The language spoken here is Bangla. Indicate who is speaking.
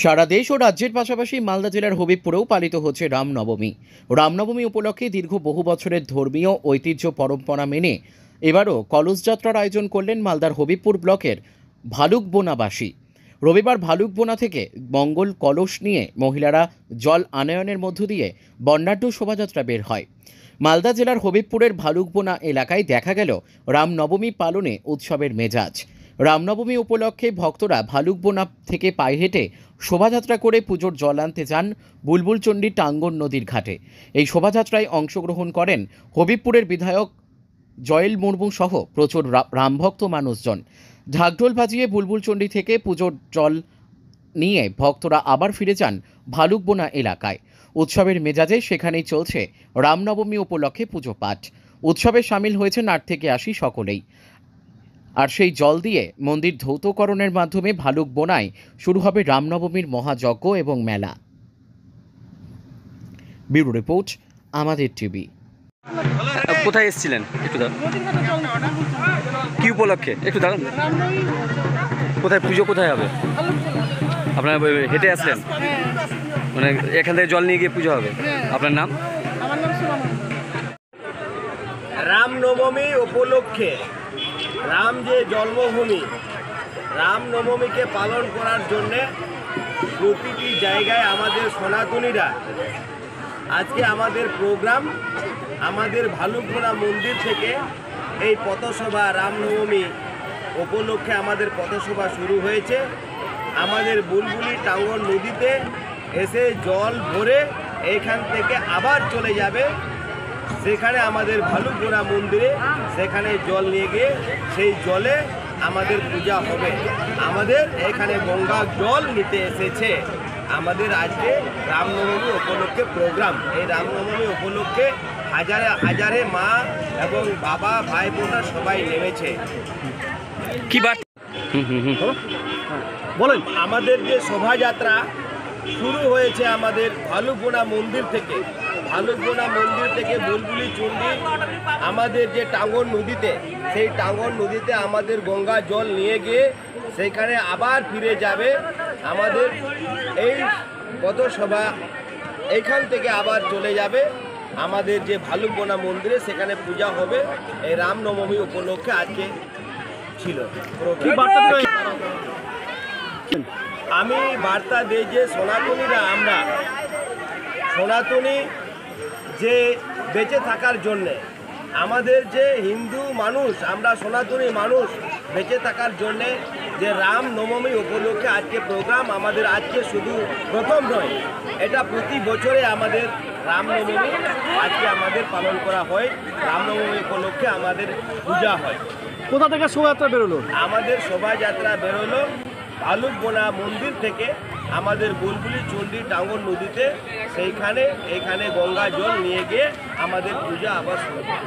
Speaker 1: সারা দেশ ও রাজ্যের পাশাপাশি মালদা জেলার হবিবপুরেও পালিত হচ্ছে রামনবমী। রামনবমী উপলক্ষে দীর্ঘ বহু বছরের ধর্মীয় ঐতিহ্য পরম্পরা মেনে এবারও কলসযাত্রার আয়োজন করলেন মালদার হবিবপুর ব্লকের ভালুকবোনাবাসী। রবিবার ভালুকবোনা থেকে মঙ্গল কলস নিয়ে মহিলারা জল আনয়নের মধ্য দিয়ে বর্ণাঢ্য শোভাযাত্রা বের হয়। মালদা জেলার হবিবপুরের ভালুকবোনা এলাকায় দেখা গেল রামনবমী পালনে উৎসবের মেজাজ। রামনবমী উপলক্ষে ভক্তরা ভালুকবোনা থেকে পায়ে হেঁটে শোভাযাত্রা করে পুজোর জল আনতে যান বুলবুলচণ্ডী টাঙ্গন নদীর ঘাটে। এই শোভাযাত্রায় অংশগ্রহণ করেন হবিবপুরের বিধায়ক জয়েল মুর্মু সহ প্রচুর রামভক্ত মানুষজন। ঢাকঢোল বাজিয়ে বুলবুলচণ্ডী থেকে পুজোর জল নিয়ে ভক্তরা আবার ফিরে যান ভালুকবোনা এলাকায়। উৎসবের মেজাজে সেখানেই চলছে রামনবমী উপলক্ষে পুজো পাঠ। উৎসবে সামিল হয়েছেন 8 থেকে 80 সকলেই। আর সেই জল দিয়ে মন্দির ধৌতকরণের মাধ্যমে ভালুকবোনায় শুরু হবে রামনবমীর মহাযজ্ঞ এবং মেলা। ব্যুরো রিপোর্ট, আমাদের টিভি।
Speaker 2: কোথায় এসেছিলেন একটু দাঁড়ান, কি উপলক্ষে একটু দাঁড়ান, কোথায় পুজো কোথায় হবে? আপনার হেঁটে আসলেন, মানে এখান থেকে জল নিয়ে গিয়ে পুজো হবে। আপনার নাম?
Speaker 3: রামনবমী উপলক্ষে রাম যে জন্মভূমি, রামনবমীকে পালন করার জন্যে প্রতিটি জায়গায় আমাদের সনাতনীরা আজকে আমাদের প্রোগ্রাম, আমাদের ভালুকবোনা মন্দির থেকে এই পথসভা রামনবমী উপলক্ষে আমাদের পথসভা শুরু হয়েছে। আমাদের বুলবুলি টাঙ্গন নদীতে এসে জল ভরে এইখান থেকে আবার চলে যাবে সেখানে আমাদের ভালুকবোনা মন্দিরে, সেখানে জল নিয়ে গিয়ে সেই জলে আমাদের পূজা হবে। আমাদের এখানে গঙ্গার জল নিতে এসেছে। আমাদের আজকে রামনবমী উপলক্ষে প্রোগ্রাম। এই রামনবমী উপলক্ষে হাজারে হাজারে মা এবং বাবা ভাই বোনরা সবাই নেমেছে।
Speaker 2: কি বাত
Speaker 3: বলেন। আমাদের যে শোভাযাত্রা শুরু হয়েছে আমাদের ভালুকবোনা মন্দির থেকে, ভালুকবোনা মন্দির থেকে বুলবুলি চণ্ডী আমাদের যে টাঙ্গন নদীতে, সেই টাঙ্গন নদীতে আমাদের গঙ্গা জল নিয়ে গিয়ে সেইখানে আবার ফিরে যাবে। আমাদের এই পথসভা এইখান থেকে আবার চলে যাবে আমাদের যে ভালুকবোনা মন্দিরে, সেখানে পূজা হবে। এই রামনবমী উপলক্ষে আজকে ছিল। আমি বার্তা দিই যে সনাতনীরা, আমরা সনাতনী যে বেঁচে থাকার জন্যে, আমাদের যে হিন্দু মানুষ, আমরা সনাতনী মানুষ বেঁচে থাকার জন্যে যে রামনবমী উপলক্ষে আজকে প্রোগ্রাম। আমাদের আজকে শুধু প্রথম নয়, এটা প্রতি বছরে আমাদের রামনবমী আজকে আমাদের পালন করা হয়। রামনবমী উপলক্ষে আমাদের পূজা হয়।
Speaker 4: কোথা থেকে শোভাযাত্রা বেরোলো?
Speaker 3: আমাদের শোভাযাত্রা বেরোলো ভালুকবোনা মন্দির থেকে আমাদের বুলবুলি চণ্ডী টাঙ্গন নদীতে, সেইখানে এখানে গঙ্গা জল নিয়ে গিয়ে আমাদের পূজা আবার শুরু হয়।